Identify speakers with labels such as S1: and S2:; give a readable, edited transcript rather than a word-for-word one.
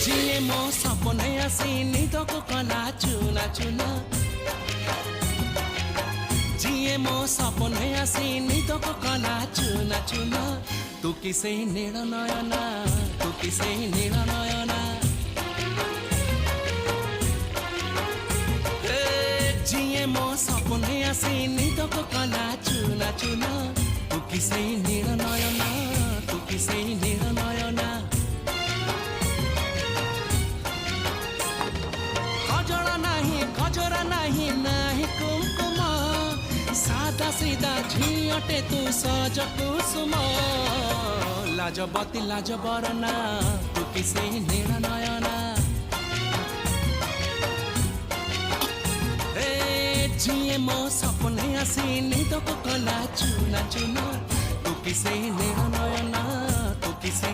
S1: जिए मो सपने आसी निद को कला चुना चुना जिए मो सपने आसी निद को कला चुना चुना तू किसे नील नयना तू किसे नील नयना जिए मो सपने आसी निद को कला चुना चुना तू किसे नील नयना तू किसे नील नयना खजरा नहीं नहीं कुमकुम सादा सीधा झीटे तू सज कुसुम लाजबती लाज बरना तू किसे नील नयना जिए मो सपने आसी निद को कला चुना चुना तू किसे नील नयना तू किसे